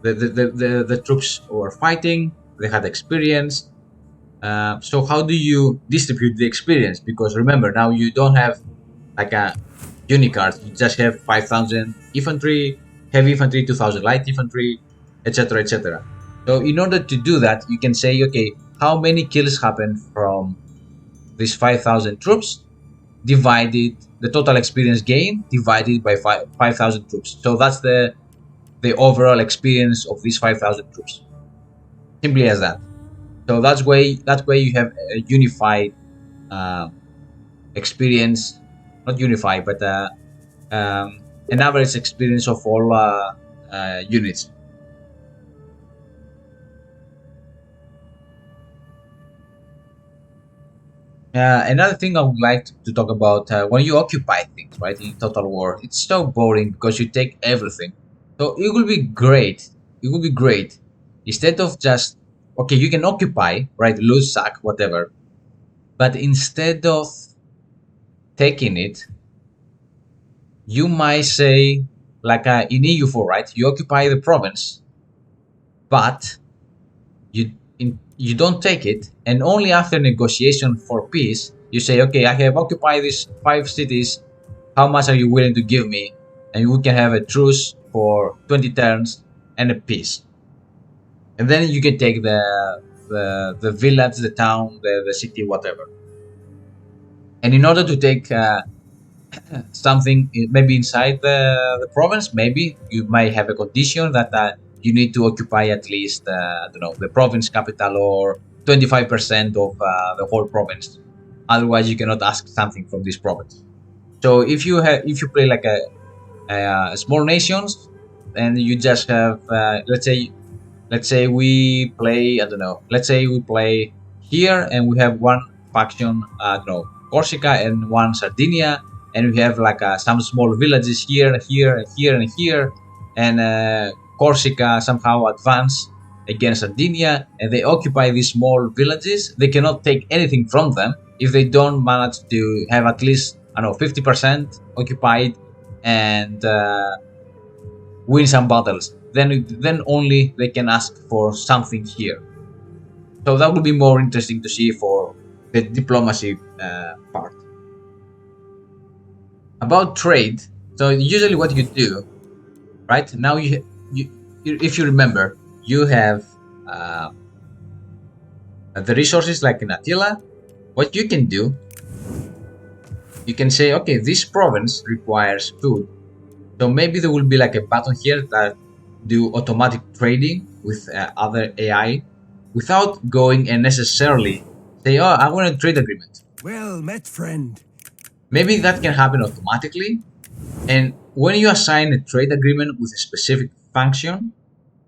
The troops were fighting, they had experience. So how do you distribute the experience? Because remember, now you don't have like a unicard. You just have 5,000 infantry, heavy infantry, 2,000 light infantry, etc., etc. So in order to do that, you can say, okay, how many kills happen from these 5,000 troops divided the total experience gain divided by 5,000 troops. So that's the overall experience of these 5,000 troops. Simply as that. So that's way you have a unified uh, experience, not unified, but an average experience of all units. Another thing I would like to talk about, when you occupy things, right, in Total War, it's so boring because you take everything. So it will be great. It will be great instead of just, okay, you can occupy, right, lose, sack, whatever, but instead of taking it, you might say, like in EU4, right, you occupy the province, but you don't take it, and only after negotiation for peace you say, okay, I have occupied these 5 cities, how much are you willing to give me, and we can have a truce for 20 turns and a peace, and then you can take the village, the town, the city, whatever. And in order to take something maybe inside the province, maybe you might have a condition that you need to occupy at least I don't know, the province capital or 25% of the whole province. Otherwise, you cannot ask something from this province. So if you play like a small nations, and you just have let's say we play, I don't know, let's say we play here and we have one faction, I don't know, Corsica, and one Sardinia, and we have like some small villages here, here, here, and here, and Corsica somehow advance against Sardinia, and they occupy these small villages. They cannot take anything from them if they don't manage to have at least, I don't know, 50% occupied and win some battles. Then only they can ask for something here. So that would be more interesting to see for the diplomacy part. About trade, so usually what you do, right now, if you remember, you have uh, the resources like in Attila. What you can do, you can say, okay, this province requires food. So maybe there will be like a button here that do automatic trading with other AI without going and necessarily say, oh, I want a trade agreement. Well met, friend. Maybe that can happen automatically. And when you assign a trade agreement with a specific function,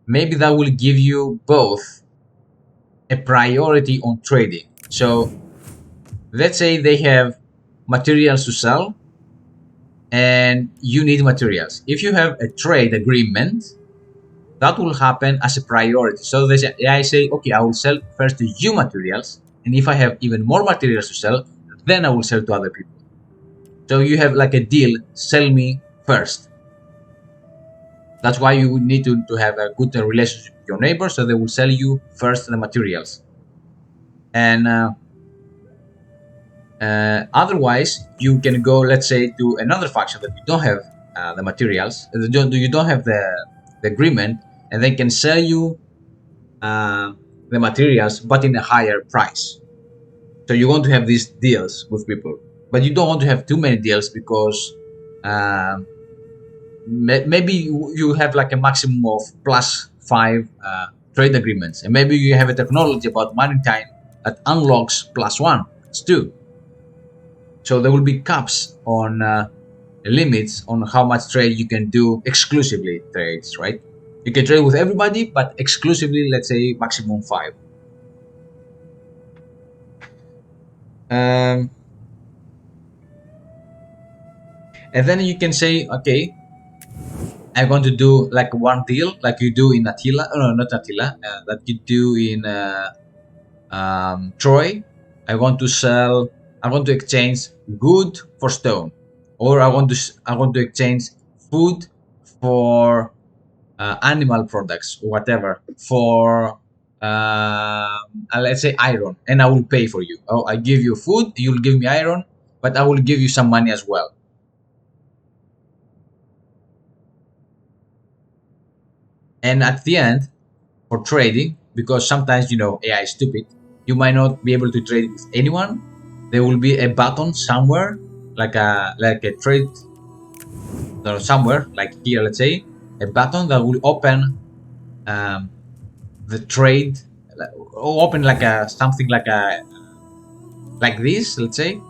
maybe that will give you both a priority on trading. So let's say they have materials to sell, and you need materials. If you have a trade agreement, that will happen as a priority. So the AI say, okay, I will sell first to you materials, and if I have even more materials to sell, then I will sell to other people. So you have like a deal, sell me first. That's why you need to have a good relationship with your neighbors, so they will sell you first the materials. And otherwise, you can go, let's say, to another faction that you don't have the materials, you don't have the agreement, and they can sell you the materials, but in a higher price. So you want to have these deals with people, but you don't want to have too many deals because maybe you have like a maximum of +5 trade agreements, and maybe you have a technology about mining time that unlocks +1, +2. So there will be caps on limits on how much trade you can do exclusively trades, right? You can trade with everybody, but exclusively, let's say, maximum 5. Um, and then you can say, okay, I'm going to do like one deal, like you do in Attila. Oh, no, not Attila. That you do in Troy. I want to sell. I want to exchange wood for stone, or I want to exchange food for animal products, whatever, for let's say iron, and I will pay for you. Oh, I give you food, you'll give me iron, but I will give you some money as well. And at the end, for trading, because sometimes AI is stupid, you might not be able to trade with anyone. There will be a button somewhere, like a trade, somewhere like here, let's say, a button that will open um, the trade, or open like a something like this, let's say,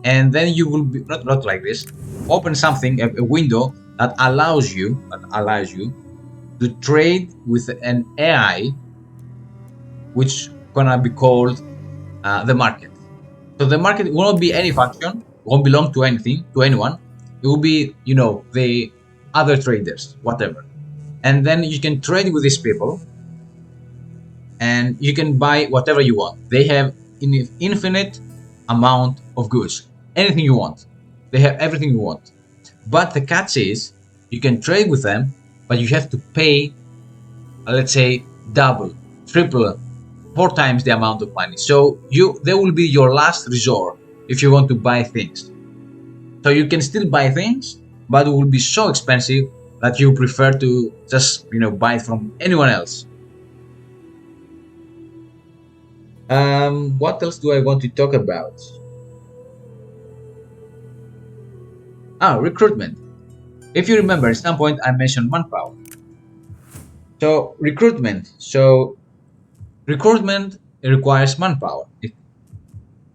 and then you will be not like this. Open something, a window that allows you to trade with an AI, which gonna be called the market. So the market will not be any function, won't belong to anything, to anyone. It will be, the other traders, whatever. And then you can trade with these people, and you can buy whatever you want. They have an infinite amount of goods, anything you want. They have everything you want. But the catch is, you can trade with them, but you have to pay, let's say, double, triple, 4 times the amount of money. So they will be your last resort if you want to buy things. So you can still buy things, but it will be so expensive that you prefer to just buy it from anyone else. What else do I want to talk about? Recruitment. If you remember, at some point I mentioned manpower. So recruitment requires manpower.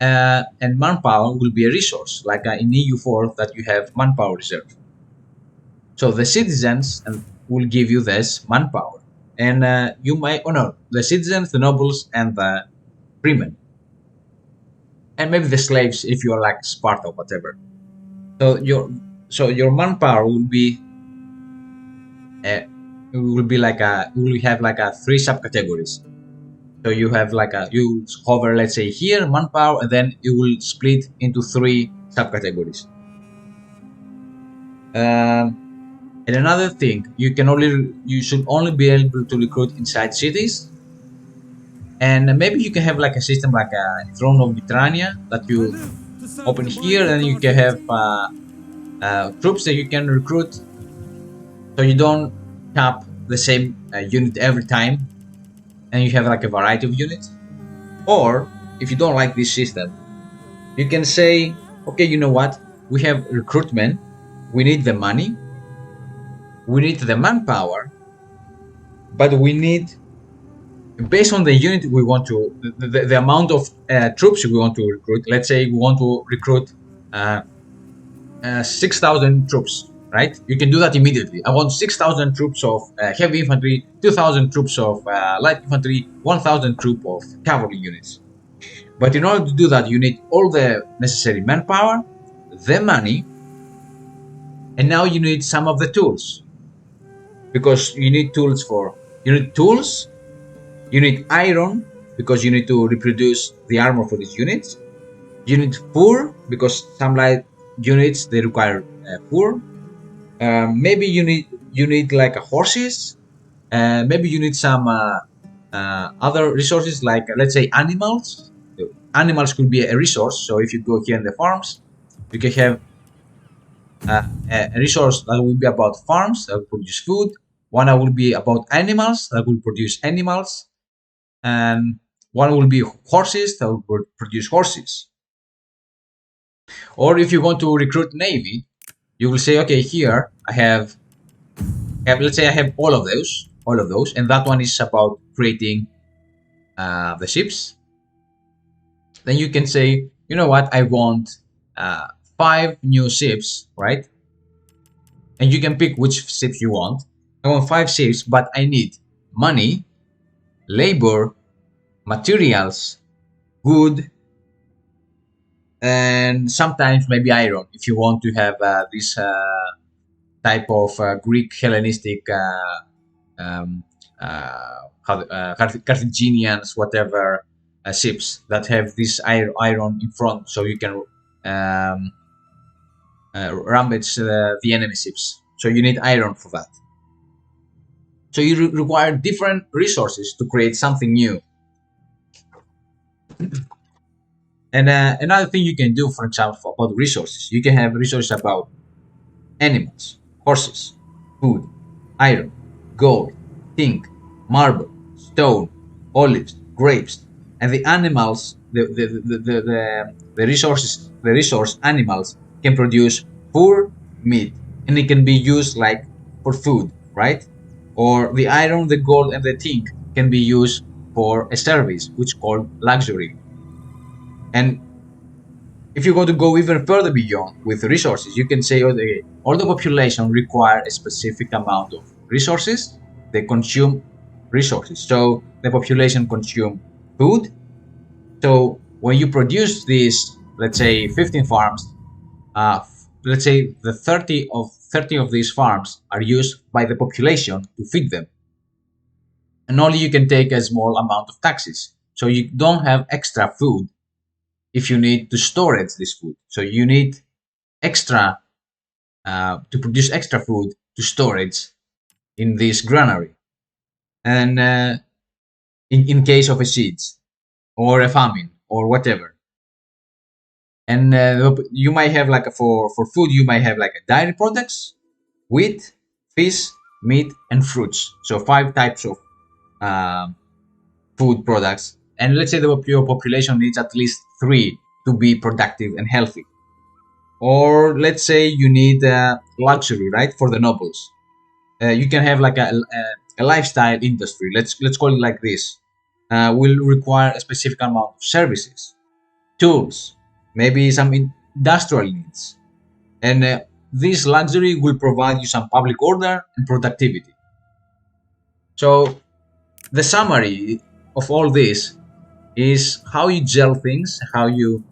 And manpower will be a resource, like in EU4 that you have manpower reserve. So the citizens will give you this manpower, and you might, oh no, the citizens, the nobles, and the freemen, and maybe the slaves if you are like Sparta or whatever. So your manpower will have like a 3 subcategories. So you have you hover, let's say here, manpower, and then you will split into 3 subcategories. And another thing, you should only be able to recruit inside cities, and maybe you can have like a system like a Throne of Mitrania that you open here, and you can have troops that you can recruit, so you don't cap the same unit every time, and you have like a variety of units. Or if you don't like this system, you can say, okay, you know what? We have recruitment, we need the money, we need the manpower, but we need, based on the unit we want to, the amount of troops we want to recruit. Let's say we want to recruit 6,000 troops, right? You can do that immediately. I want 6,000 troops of heavy infantry, 2,000 troops of light infantry, 1,000 troops of cavalry units. But in order to do that, you need all the necessary manpower, the money, And now you need some of the tools, because you need tools you need tools, you need iron because you need to reproduce the armor for these units. You need fur because some light units they require fur. Maybe you need like horses. Maybe you need some other resources like let's say animals. Animals could be a resource. So if you go here in the farms, you can have a resource that will be about farms that will produce food. One that will be about animals that will produce animals, and one will be horses that will produce horses. Or if you want to recruit navy, you will say, okay, here I have let's say I have all of those, and that one is about creating the ships. Then you can say, you know what, I want uh, 5 new ships, right? And you can pick which ships you want. I want 5 ships, but I need money, labor, materials, wood, and sometimes maybe iron if you want to have this type of Greek Hellenistic um, Carthaginians, whatever ships that have this iron in front, so you can um, ravage the enemy ships. So you need iron for that. So you require different resources to create something new. And another thing you can do, for example, about resources, you can have resources about animals, horses, food, iron, gold, zinc, marble, stone, olives, grapes, and the animals, the resources, the resource animals can produce fur, meat, and it can be used like for food, right? Or the iron, the gold, and the zinc can be used for a service, which is called luxury. And if you want to go even further beyond with resources, you can say, okay, all the population require a specific amount of resources. They consume resources. So the population consume food. So when you produce these, let's say 15 farms, let's say the 30 of these farms are used by the population to feed them. And only you can take a small amount of taxes. So you don't have extra food if you need to storage this food. So you need extra to produce extra food to storage in this granary, and in case of a siege or a famine or whatever. And you might have like for food you might have like a dairy products, wheat, fish, meat, and fruits. So 5 types of uh, food products. And let's say your population needs at least 3 to be productive and healthy. Or let's say you need luxury, right, for the nobles. You can have like a lifestyle industry. Let's call it like this. Will require a specific amount of services, tools, maybe some industrial needs, and this luxury will provide you some public order and productivity. So the summary of all this is how you gel things, how you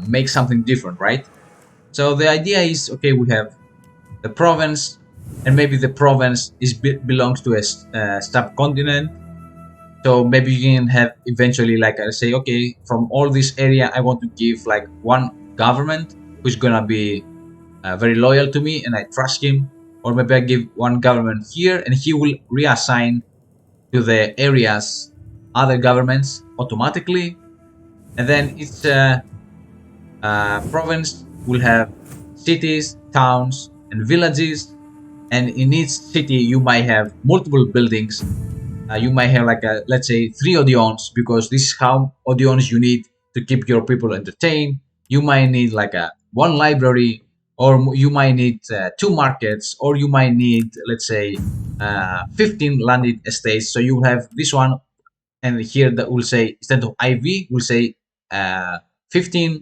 make something different, right? So the idea is, okay, we have the province, and maybe the province belongs to a subcontinent. So maybe you can have eventually like I say, okay, from all this area I want to give like one government who's gonna be very loyal to me and I trust him. Or maybe I give one government here and he will reassign to the areas other governments automatically. And then each province will have cities, towns, and villages. And in each city, you might have multiple buildings. You might have like let's say 3 Odeons, because this is how Odeons you need to keep your people entertained. You might need like a one library, or you might need 2 markets, or you might need, let's say, 15 landed estates. So you have this one, and here that will say instead of IV, will say 15.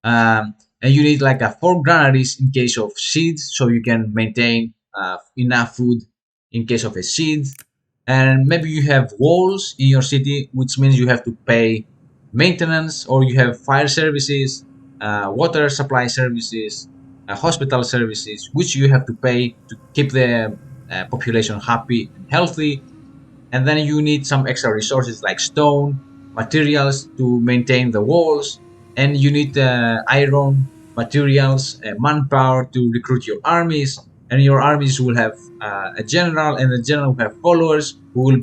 And you need like a 4 granaries in case of seeds, so you can maintain enough food in case of a seed. And maybe you have walls in your city, which means you have to pay maintenance, or you have fire services, water supply services, hospital services, which you have to pay to keep the population happy and healthy. And then you need some extra resources like stone, materials to maintain the walls, and you need iron, materials, manpower to recruit your armies. And your armies will have a general, and the general will have followers who will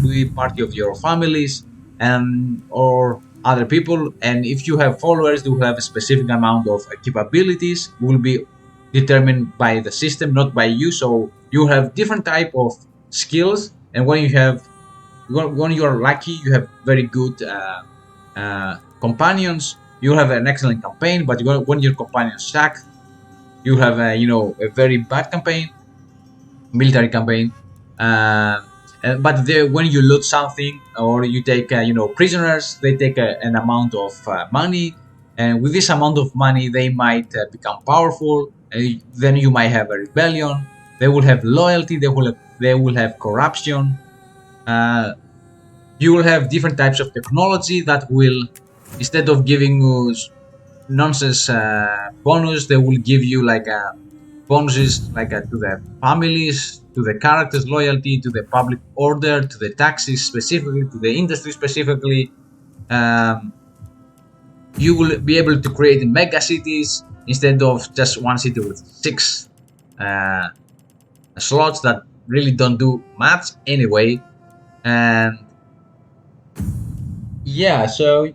be part of your families and or other people. And if you have followers who have a specific amount of capabilities, will be determined by the system, not by you. So you have different type of skills, and when you are lucky, you have very good companions. You have an excellent campaign, but when your companions suck, you have a very bad campaign, military campaign. Uh, but when you loot something or you take prisoners, they take an amount of money, and with this amount of money, they might become powerful. Then you might have a rebellion. They will have loyalty. They will have corruption. Uh, you will have different types of technology that will, instead of giving us nonsense bonus, they will give you like a bonuses like to the families, to the characters loyalty, to the public order, to the taxes specifically, to the industry specifically. um, you will be able to create mega cities instead of just one city with six uh, slots that really don't do much anyway. And yeah, so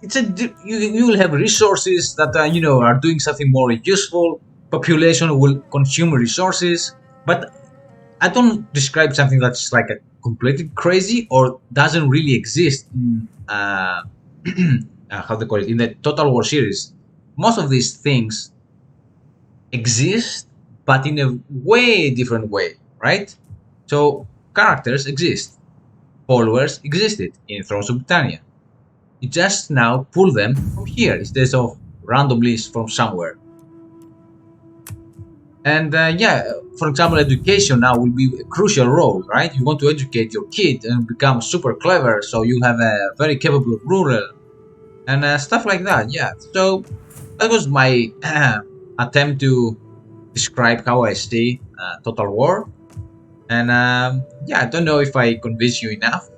you will have resources that are doing something more useful. Population will consume resources, but I don't describe something that's like a completely crazy or doesn't really exist in how they call it in the Total War series. Most of these things exist, but in a way different way, right? So characters exist, followers existed in Thrones of Britannia. You just now pull them from here instead of randomly from somewhere. And yeah, for example, education now will be a crucial role, right? You want to educate your kid and become super clever, so you have a very capable ruler and stuff like that. Yeah. So that was my attempt to describe how I see Total War. And yeah, I don't know if I convinced you enough,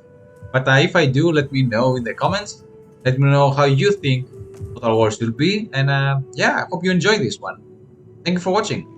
but if I do, let me know in the comments. Let me know how you think Total War should be. And yeah, I hope you enjoyed this one. Thank you for watching.